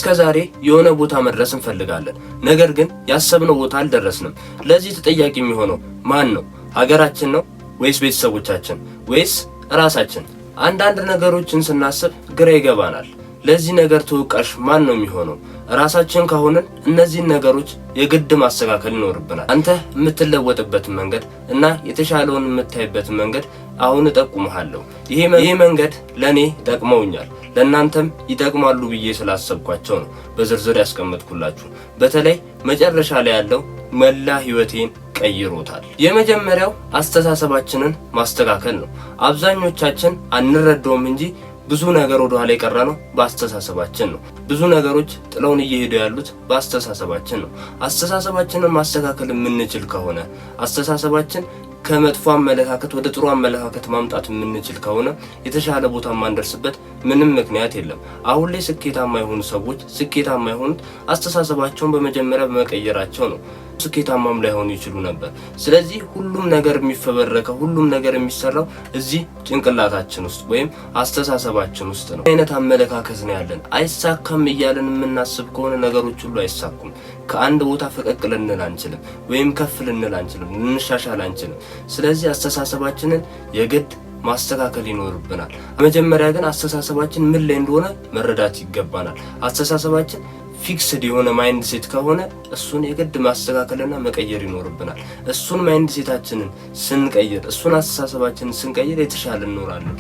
እስከዛሬ የሆነ ቦታ መድረስ እንፈልጋለን፣ ነገር ግን ያሰብነው ቦታ አልደረስንም። ለዚህ ተጠያቂ የሚሆነው ማን ነው? ሀገራችን ነው ወይስ ቤተሰቦቻችን ወይስ ራሳችን? አንዳንድ ነገሮችን ስናስብ ግራ ይገባናል። ለዚህ ነገር ተወቃሽ ማን ነው የሚሆነው? ራሳችን ከሆነን እነዚህን ነገሮች የግድ ማስተካከል ይኖርብናል። አንተ የምትለወጥበትን መንገድ እና የተሻለውን የምታይበትን መንገድ አሁን እጠቁምሃለሁ። ይሄ መንገድ ለኔ ጠቅመውኛል፣ ለእናንተም ይጠቅማሉ ብዬ ስላሰብኳቸው ነው በዝርዝር ያስቀመጥኩላችሁ። በተለይ መጨረሻ ላይ ያለው መላ ህይወቴን ቀይሮታል። የመጀመሪያው አስተሳሰባችንን ማስተካከል ነው። አብዛኞቻችን አንረዳውም እንጂ ብዙ ነገር ወደ ኋላ የቀረ ነው በአስተሳሰባችን ነው። ብዙ ነገሮች ጥለውን እየሄዱ ያሉት በአስተሳሰባችን ነው። አስተሳሰባችንን ማስተካከል የምንችል ከሆነ አስተሳሰባችን ከመጥፎ አመለካከት ወደ ጥሩ አመለካከት ማምጣት የምንችል ከሆነ የተሻለ ቦታ ማንደርስበት ምንም ምክንያት የለም። አሁን ላይ ስኬታማ የሆኑ ሰዎች ስኬታማ የሆኑት አስተሳሰባቸውን በመጀመሪያ በመቀየራቸው ነው። ስኬታማም ላይሆኑ ይችሉ ነበር። ስለዚህ ሁሉም ነገር የሚፈበረከው ሁሉም ነገር የሚሰራው እዚህ ጭንቅላታችን ውስጥ ወይም አስተሳሰባችን ውስጥ ነው። አይነት አመለካከት ነው ያለን። አይሳካም እያለን የምናስብ ከሆነ ነገሮች ሁሉ አይሳኩም። ከአንድ ቦታ ፈቀቅ ልንል አንችልም፣ ወይም ከፍ ልንል አንችልም፣ ልንሻሻል አንችልም። ስለዚህ አስተሳሰባችንን የግድ ማስተካከል ይኖርብናል። መጀመሪያ ግን አስተሳሰባችን ምን ላይ እንደሆነ መረዳት ይገባናል። አስተሳሰባችን ፊክስድ የሆነ ማይንድ ሴት ከሆነ እሱን የግድ ማስተካከልና መቀየር ይኖርብናል። እሱን ማይንድ ሴታችንን ስንቀይር፣ እሱን አስተሳሰባችንን ስንቀይር የተሻለ እንኖራለን።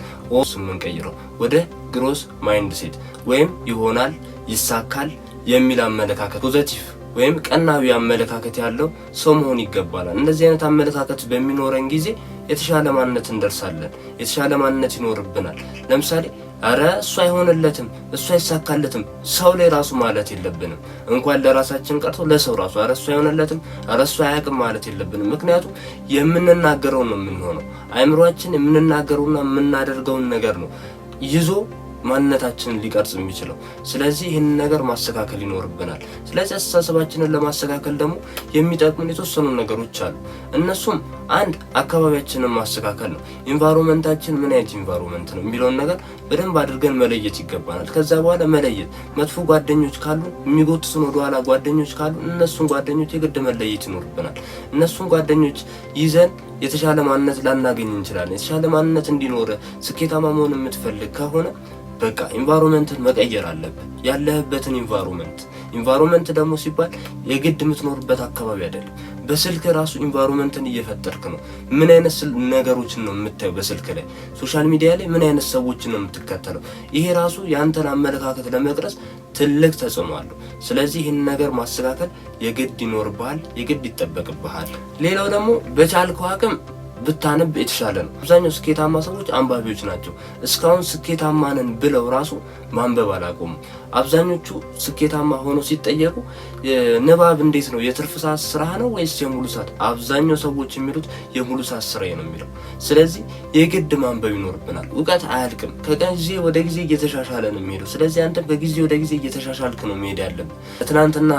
ስንቀይረው ወደ ግሮስ ማይንድ ሴት ወይም ይሆናል፣ ይሳካል የሚል አመለካከት ፖዚቲቭ ወይም ቀናዊ አመለካከት ያለው ሰው መሆን ይገባናል። እንደዚህ አይነት አመለካከት በሚኖረን ጊዜ የተሻለ ማንነት እንደርሳለን። የተሻለ ማንነት ይኖርብናል። ለምሳሌ አረ እሱ አይሆንለትም፣ እሱ አይሳካለትም ሰው ላይ ራሱ ማለት የለብንም። እንኳን ለራሳችን ቀርቶ ለሰው ራሱ አረ እሱ አይሆንለትም፣ አረ እሱ አያውቅም ማለት የለብንም። ምክንያቱም የምንናገረው ነው የምንሆነው። አእምሯችን የምንናገረውና የምናደርገውን ነገር ነው ይዞ ማንነታችንን ሊቀርጽ የሚችለው። ስለዚህ ይህንን ነገር ማስተካከል ይኖርብናል። ስለዚህ አስተሳሰባችንን ለማስተካከል ደግሞ የሚጠቅሙን የተወሰኑ ነገሮች አሉ። እነሱም አንድ አካባቢያችንን ማስተካከል ነው። ኢንቫይሮንመንታችን ምን አይነት ኢንቫይሮንመንት ነው የሚለውን ነገር በደንብ አድርገን መለየት ይገባናል። ከዛ በኋላ መለየት መጥፎ ጓደኞች ካሉ የሚጎትቱን ወደኋላ ጓደኞች ካሉ እነሱን ጓደኞች የግድ መለየት ይኖርብናል። እነሱን ጓደኞች ይዘን የተሻለ ማንነት ላናገኝ እንችላለን። የተሻለ ማንነት እንዲኖር ስኬታማ መሆን የምትፈልግ ከሆነ በቃ ኢንቫይሮንመንትን መቀየር አለብህ። ያለህበትን ኢንቫይሮንመንት ደግሞ ሲባል የግድ የምትኖርበት አካባቢ አይደለም። በስልክ ራሱ ኢንቫይሮንመንትን እየፈጠርክ ነው። ምን አይነት ነገሮችን ነው የምታየው በስልክ ላይ፣ ሶሻል ሚዲያ ላይ ምን አይነት ሰዎችን ነው የምትከተለው? ይሄ ራሱ ያንተን አመለካከት ለመቅረጽ ትልቅ ተጽዕኖ አለው። ስለዚህ ይህን ነገር ማስተካከል የግድ ይኖርብሃል፣ የግድ ይጠበቅብሃል። ሌላው ደግሞ በቻልከው አቅም ብታነብ የተሻለ ነው። አብዛኛው ስኬታማ ሰዎች አንባቢዎች ናቸው። እስካሁን ስኬታማ ነን ብለው ራሱ ማንበብ አላቆሙ። አብዛኞቹ ስኬታማ ሆነው ሲጠየቁ ንባብ እንዴት ነው የትርፍ ሰዓት ስራ ነው ወይስ የሙሉ ሰዓት? አብዛኛው ሰዎች የሚሉት የሙሉ ሰዓት ስራዬ ነው የሚለው። ስለዚህ የግድ ማንበብ ይኖርብናል። እውቀት አያልቅም። ከጊዜ ወደ ጊዜ እየተሻሻለ ነው የሚሄደው። ስለዚህ አንተ በጊዜ ወደ ጊዜ እየተሻሻልክ ነው መሄድ ያለብህ። ትናንትና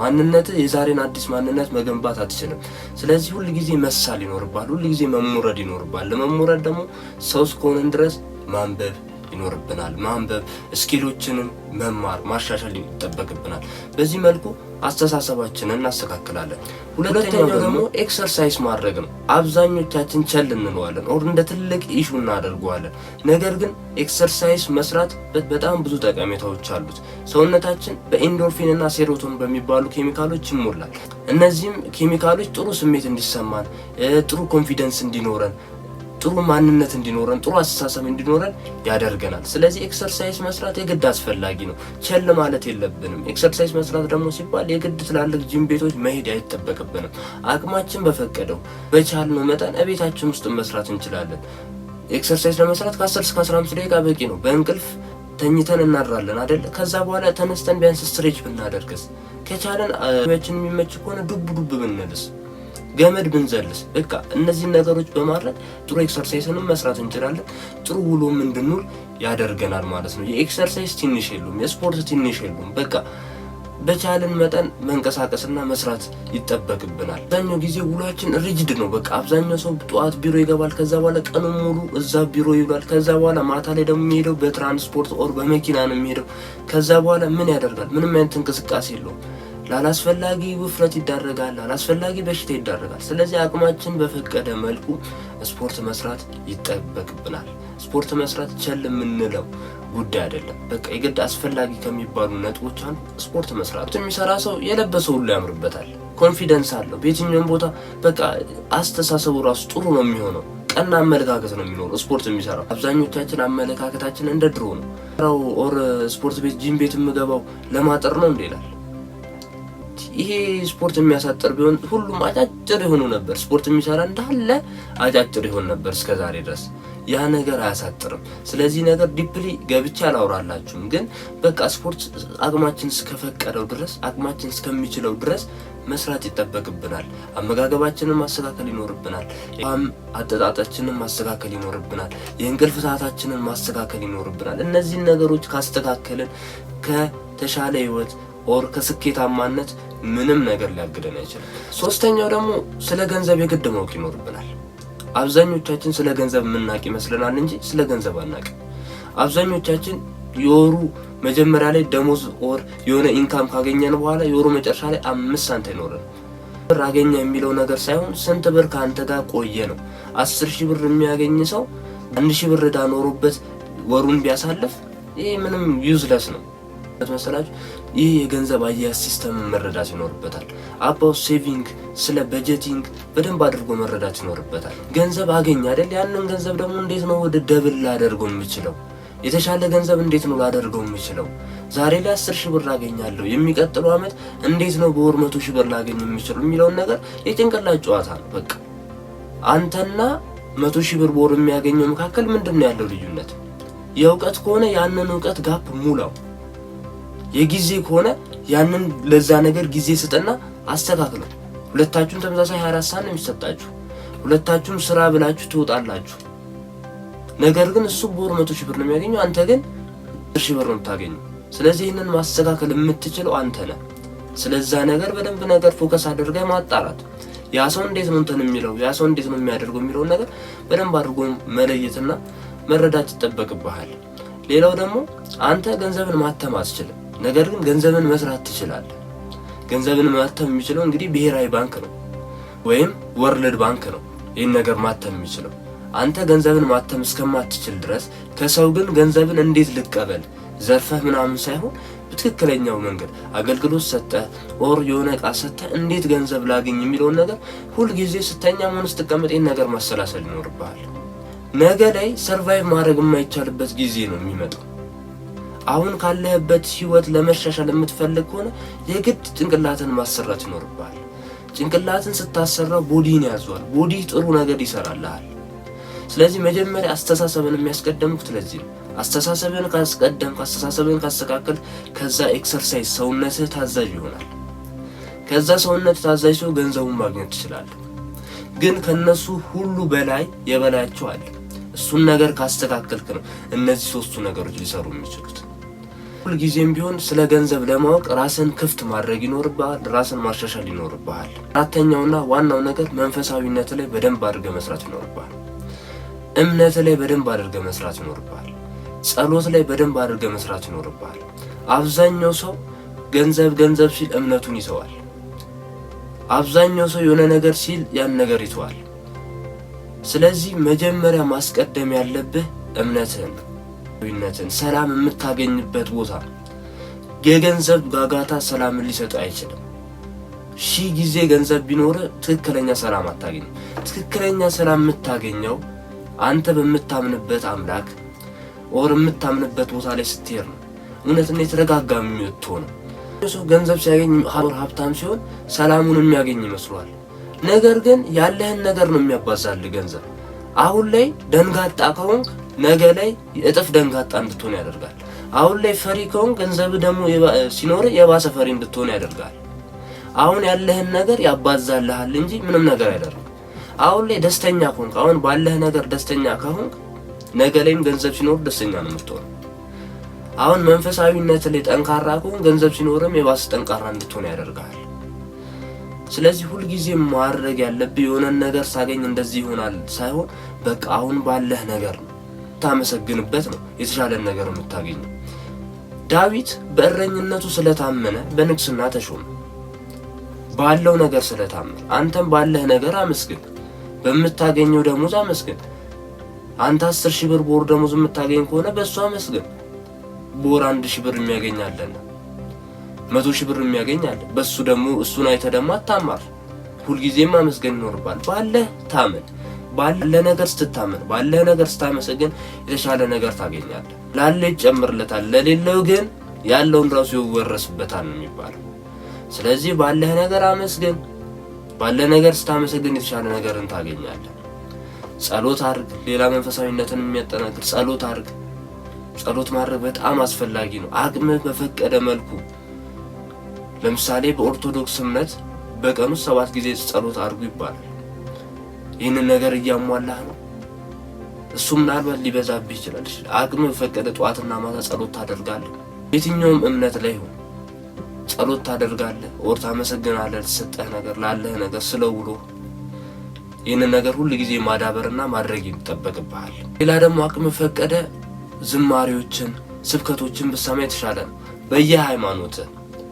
ማንነት የዛሬን አዲስ ማንነት መገንባት አትችልም። ስለዚህ ሁል ጊዜ መሳል ይኖርባል። ሁል ጊዜ መሞረድ ይኖርባል። ለመሞረድ ደግሞ ሰው እስከሆነን ድረስ ማንበብ ይኖርብናል። ማንበብ ስኪሎችንን መማር ማሻሻል ይጠበቅብናል። በዚህ መልኩ አስተሳሰባችንን እናስተካክላለን። ሁለተኛው ደግሞ ኤክሰርሳይዝ ማድረግ ነው። አብዛኞቻችን ቸል እንለዋለን ኦር እንደ ትልቅ ኢሹ እናደርገዋለን። ነገር ግን ኤክሰርሳይዝ መስራት በጣም ብዙ ጠቀሜታዎች አሉት። ሰውነታችን በኢንዶርፊን እና ሴሮቶኒን በሚባሉ ኬሚካሎች ይሞላል። እነዚህም ኬሚካሎች ጥሩ ስሜት እንዲሰማን፣ ጥሩ ኮንፊደንስ እንዲኖረን፣ ጥሩ ማንነት እንዲኖረን፣ ጥሩ አስተሳሰብ እንዲኖረን ያደርገናል። ስለዚህ ኤክሰርሳይዝ መስራት የግድ አስፈላጊ ነው። ቸል ማለት የለብንም። ኤክሰርሳይዝ መስራት ደግሞ ሲባል የግድ ትላልቅ ጂም ቤቶች መሄድ አይጠበቅብንም። አቅማችን በፈቀደው በቻልነው መጠን እቤታችን ውስጥ መስራት እንችላለን። ኤክሰርሳይዝ ለመስራት ከ10 እስከ 15 ደቂቃ በቂ ነው። በእንቅልፍ ተኝተን እናድራለን አይደል? ከዛ በኋላ ተነስተን ቢያንስ ስትሬች ብናደርግስ፣ ከቻለን አባችን የሚመች ከሆነ ዱብ ብንልስ፣ ገመድ ብንዘልስ፣ በቃ እነዚህ ነገሮች በማድረግ ጥሩ ኤክሰርሳይዝንም መስራት እንችላለን። ጥሩ ውሎም እንድንውል ያደርገናል ማለት ነው። የኤክሰርሳይዝ ትንሽ የሉም፣ የስፖርት ትንሽ የሉም። በቃ በቻልን መጠን መንቀሳቀስና መስራት ይጠበቅብናል። አብዛኛው ጊዜ ውሏችን ሪጅድ ነው። በቃ አብዛኛው ሰው ጠዋት ቢሮ ይገባል፣ ከዛ በኋላ ቀኑን ሙሉ እዛ ቢሮ ይውላል። ከዛ በኋላ ማታ ላይ ደግሞ የሚሄደው በትራንስፖርት ኦር በመኪና ነው የሚሄደው። ከዛ በኋላ ምን ያደርጋል? ምንም አይነት እንቅስቃሴ የለውም። ላላስፈላጊ ውፍረት ይዳረጋል፣ ላላስፈላጊ በሽታ ይዳረጋል። ስለዚህ አቅማችን በፈቀደ መልኩ ስፖርት መስራት ይጠበቅብናል። ስፖርት መስራት ቸል የምንለው ጉዳይ አይደለም። በቃ የግድ አስፈላጊ ከሚባሉ ነጥቦች አንዱ ስፖርት መስራት። የሚሰራ ሰው የለበሰው ሁሉ ያምርበታል፣ ኮንፊደንስ አለው በየትኛውም ቦታ። በቃ አስተሳሰቡ ራሱ ጥሩ ነው የሚሆነው፣ ቀና አመለካከት ነው የሚኖረው ስፖርት የሚሰራው። አብዛኞቻችን አመለካከታችን እንደ ድሮ ነው። ኦር ስፖርት ቤት ጂም ቤት የምገባው ለማጠር ነው እንዴ ይላል። ይሄ ስፖርት የሚያሳጥር ቢሆን ሁሉም አጫጭር ይሆኑ ነበር። ስፖርት የሚሰራ እንዳለ አጫጭር ይሆን ነበር እስከዛሬ ድረስ። ያ ነገር አያሳጥርም። ስለዚህ ነገር ዲፕሊ ገብቼ አላወራላችሁም፣ ግን በቃ ስፖርት አቅማችን እስከፈቀደው ድረስ አቅማችን እስከሚችለው ድረስ መስራት ይጠበቅብናል። አመጋገባችንን ማስተካከል ይኖርብናል። አጠጣጣችንን ማስተካከል ይኖርብናል። የእንቅልፍ ሰዓታችንን ማስተካከል ይኖርብናል። እነዚህን ነገሮች ካስተካከልን ከተሻለ ህይወት ኦር ከስኬታማነት ምንም ነገር ሊያግደን አይችልም። ሶስተኛው ደግሞ ስለ ገንዘብ የግድ ማወቅ ይኖርብናል። አብዛኞቻችን ስለ ገንዘብ የምናውቅ ይመስለናል እንጂ ስለ ገንዘብ አናውቅም። አብዛኞቻችን የወሩ መጀመሪያ ላይ ደሞዝ ኦር የሆነ ኢንካም ካገኘን በኋላ የወሩ መጨረሻ ላይ 5 ሳንቲም አይኖርም። ብር አገኘ የሚለው ነገር ሳይሆን ስንት ብር ካንተ ጋር ቆየ ነው። 10,000 ብር የሚያገኝ ሰው 1,000 ብር ዕዳ ኖሮበት ወሩን ቢያሳልፍ ይሄ ምንም ዩዝለስ ነው መሰላችሁ። ይህ የገንዘብ አያያዝ ሲስተም መረዳት ይኖርበታል። አባውት ሴቪንግ፣ ስለ በጀቲንግ በደንብ አድርጎ መረዳት ይኖርበታል። ገንዘብ አገኝ አይደል? ያንን ገንዘብ ደግሞ እንዴት ነው ወደ ደብል ላደርገው የምችለው? የተሻለ ገንዘብ እንዴት ነው ላደርገው የምችለው? ዛሬ ላይ 10,000 ብር አገኛለሁ፣ የሚቀጥለው አመት እንዴት ነው በወር 100,000 ብር ላገኝ የምችለው የሚለውን ነገር የጭንቅላት ጨዋታ ነው። በቃ አንተና 100,000 ብር በወር የሚያገኘው መካከል ምንድነው ያለው ልዩነት? የእውቀት ከሆነ ያንን እውቀት ጋፕ ሙላው። የጊዜ ከሆነ ያንን ለዛ ነገር ጊዜ ስጠና አስተካክለው። ሁለታችሁም ተመሳሳይ 24 ሰዓት ነው የሚሰጣችሁ። ሁለታችሁም ስራ ብላችሁ ትወጣላችሁ። ነገር ግን እሱ በወር 100,000 ብር ነው የሚያገኘው፣ አንተ ግን 10,000 ብር ነው የምታገኘው። ስለዚህ ይሄንን ማስተካከል የምትችለው አንተ ነህ። ስለዛ ነገር በደንብ ነገር ፎከስ አድርገህ ማጣራት፣ ያ ሰው እንዴት ነው እንትን የሚለው፣ ያ ሰው እንዴት ነው የሚያደርገው የሚለው ነገር በደንብ አድርጎ መለየትና መረዳት ይጠበቅብሃል። ሌላው ደግሞ አንተ ገንዘብን ማተም አትችልም፣ ነገር ግን ገንዘብን መስራት ትችላለህ። ገንዘብን ማተም የሚችለው እንግዲህ ብሔራዊ ባንክ ነው ወይም ወርልድ ባንክ ነው ይህን ነገር ማተም የሚችለው። አንተ ገንዘብን ማተም እስከማትችል ድረስ ከሰው ግን ገንዘብን እንዴት ልቀበል ዘርፈህ ምናምን ሳይሆን በትክክለኛው መንገድ አገልግሎት ሰጠህ ኦር የሆነ ዕቃ ሰጠህ እንዴት ገንዘብ ላገኝ የሚለውን ነገር ሁልጊዜ ስተኛ ሆነ ስትቀመጥ ይህን ነገር ማሰላሰል ይኖርብሃል። ነገ ላይ ሰርቫይቭ ማድረግ የማይቻልበት ጊዜ ነው የሚመጣው። አሁን ካለህበት ህይወት ለመሻሻል የምትፈልግ ከሆነ የግድ ጭንቅላትን ማሰራት ይኖርብሃል። ጭንቅላትን ስታሰራው ቦዲን ያዟል። ቦዲ ጥሩ ነገር ይሰራልሃል። ስለዚህ መጀመሪያ አስተሳሰብን የሚያስቀድሙት ለዚህ ነው። አስተሳሰብን ካስቀደምክ፣ አስተሳሰብን ካስተካከል፣ ከዛ ኤክሰርሳይዝ ሰውነትህ ታዛዥ ይሆናል። ከዛ ሰውነት ታዛዥ ሲሆን ገንዘቡን ማግኘት ትችላለህ። ግን ከነሱ ሁሉ በላይ የበላያቸው አለ። እሱን ነገር ካስተካከልክ ነው እነዚህ ሶስቱ ነገሮች ሊሰሩ የሚችሉት። ሁልጊዜም ቢሆን ስለ ገንዘብ ለማወቅ ራስን ክፍት ማድረግ ይኖርብሃል። ራስን ማሻሻል ይኖርብሃል። አራተኛውና ዋናው ነገር መንፈሳዊነት ላይ በደንብ አድርገህ መስራት ይኖርብሃል። እምነት ላይ በደንብ አድርገህ መስራት ይኖርብሃል። ጸሎት ላይ በደንብ አድርገህ መስራት ይኖርብሃል። አብዛኛው ሰው ገንዘብ ሲል እምነቱን ይተዋል። አብዛኛው ሰው የሆነ ነገር ሲል ያን ነገር ይተዋል። ስለዚህ መጀመሪያ ማስቀደም ያለብህ እምነትህን፣ ሰላም የምታገኝበት ቦታ። የገንዘብ ጋጋታ ሰላምን ሊሰጥ አይችልም። ሺህ ጊዜ ገንዘብ ቢኖር ትክክለኛ ሰላም አታገኝም። ትክክለኛ ሰላም የምታገኘው አንተ በምታምንበት አምላክ ኦር የምታምንበት ቦታ ላይ ስትሄድ ነው። እውነትና የተረጋጋ የምትሆነው ሰው ገንዘብ ሲያገኝ ሀብታም ሲሆን ሰላሙን የሚያገኝ ይመስሏል። ነገር ግን ያለህን ነገር ነው የሚያባዛልህ ገንዘብ። አሁን ላይ ደንጋጣ ከሆንክ ነገ ላይ እጥፍ ደንጋጣ እንድትሆን ያደርጋል። አሁን ላይ ፈሪ ከሆንክ ገንዘብ ደግሞ ሲኖር የባሰ ፈሪ እንድትሆን ያደርጋል። አሁን ያለህን ነገር ያባዛልሃል እንጂ ምንም ነገር አይደለም። አሁን ላይ ደስተኛ ከሆንክ፣ አሁን ባለህ ነገር ደስተኛ ከሆንክ ነገ ላይም ገንዘብ ሲኖር ደስተኛ ነው የምትሆነው። አሁን መንፈሳዊነት ላይ ጠንካራ ከሆነ ገንዘብ ሲኖርም የባሰ ጠንካራ እንድትሆን ያደርጋል። ስለዚህ ሁሉ ጊዜ ማድረግ ያለብህ የሆነ ነገር ሳገኝ እንደዚህ ይሆናል ሳይሆን በቃ አሁን ባለህ ነገር ነው ታመሰግንበት ነው የተሻለ ነገር የምታገኘው። ዳዊት በእረኝነቱ ስለታመነ በንግስና ተሾመ። ባለው ነገር ስለታመነ አንተም ባለህ ነገር አመስግን። በምታገኘው ደሞዝ አመስግን። አንተ 10,000 ብር በወር ደሞዝ የምታገኝ ከሆነ በእሱ አመስግን። በወር 1,000 ብር የሚያገኛለና 100,000 ብር የሚያገኛለ በሱ ደግሞ እሱን አይተ ደግሞ አታማር። ሁልጊዜም ማመስገን ይኖርባል። ባለህ ታመን። ባለህ ነገር ስትታመን፣ ባለህ ነገር ስታመሰግን የተሻለ ነገር ታገኛለህ። ላለ ይጨምርለታል፣ ለሌለው ግን ያለውን ራሱ ይወረስበታል ነው የሚባለው። ስለዚህ ባለህ ነገር አመስግን። ባለህ ነገር ስታመሰግን የተሻለ ነገርን ታገኛለህ። ጸሎት አድርግ። ሌላ መንፈሳዊነትን የሚያጠናክር ጸሎት አድርግ። ጸሎት ማድረግ በጣም አስፈላጊ ነው። አቅምህ በፈቀደ መልኩ ለምሳሌ በኦርቶዶክስ እምነት በቀን ውስጥ 7 ጊዜ ጸሎት አድርጉ ይባላል። ይህንን ነገር እያሟላህ ነው። እሱ ምናልባት ሊበዛብህ ይችላል። አቅምህ በፈቀደ ጠዋትና ማታ ጸሎት ታደርጋለህ። የትኛውም እምነት ላይ ሆነ ጸሎት ታደርጋለህ፣ ኦር ታመሰግናለህ ለተሰጠህ ነገር፣ ላለህ ነገር ስለውሎ። ይህንን ነገር ሁሉ ጊዜ ማዳበርና ማድረግ ይጠበቅብሃል። ሌላ ደግሞ አቅምህ በፈቀደ ዝማሬዎችን፣ ስብከቶችን ብትሰማ የተሻለ ነው።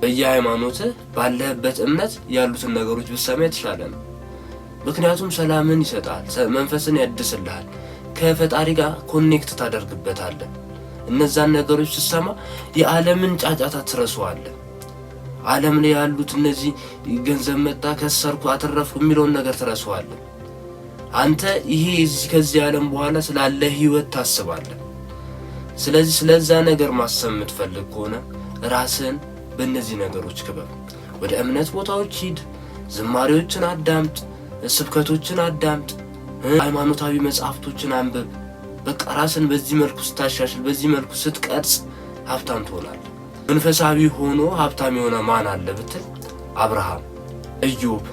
በየሃይማኖትህ ባለህበት እምነት ያሉትን ነገሮች ብትሰማ የተሻለ ነው። ምክንያቱም ሰላምን ይሰጣል፣ መንፈስን ያድስልሃል፣ ከፈጣሪ ጋር ኮኔክት ታደርግበታለህ። እነዛን ነገሮች ስትሰማ የዓለምን ጫጫታ ትረሳዋለህ። ዓለም ላይ ያሉት እነዚህ ገንዘብ መጣ፣ ከሰርኩ፣ አተረፍኩ የሚለውን ነገር ትረሳዋለህ። አንተ ይሄ ከዚህ ዓለም በኋላ ስላለ ህይወት ታስባለህ። ስለዚህ ስለዛ ነገር ማሰብ የምትፈልግ ከሆነ ራስን በእነዚህ ነገሮች ክበብ። ወደ እምነት ቦታዎች ሂድ፣ ዝማሬዎችን አዳምጥ፣ ስብከቶችን አዳምጥ፣ ሃይማኖታዊ መጽሐፍቶችን አንብብ። በቃ ራስን በዚህ መልኩ ስታሻሽል፣ በዚህ መልኩ ስትቀርጽ ሀብታም ትሆናለህ። መንፈሳዊ ሆኖ ሀብታም የሆነ ማን አለ ብትል አብርሃም፣ ኢዮብ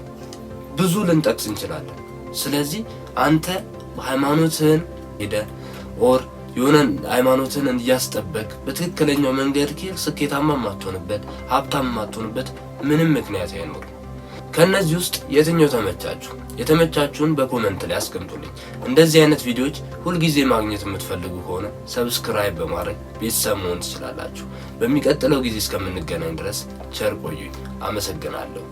ብዙ ልንጠቅስ እንችላለን። ስለዚህ አንተ ሃይማኖትህን ሄደህ ኦር የሆነን ሃይማኖትን እያስጠበቅ በትክክለኛው መንገድ ስኬታማ ማትሆንበት ሀብታም ማትሆንበት ምንም ምክንያት አይኖርም። ከነዚህ ውስጥ የትኛው ተመቻችሁ? የተመቻችሁን በኮሜንት ላይ አስቀምጡልኝ። እንደዚህ አይነት ቪዲዮዎች ሁልጊዜ ማግኘት የምትፈልጉ ከሆነ ሰብስክራይብ በማድረግ ቤተሰብ መሆን ትችላላችሁ። በሚቀጥለው ጊዜ እስከምንገናኝ ድረስ ቸር ቆዩኝ። አመሰግናለሁ።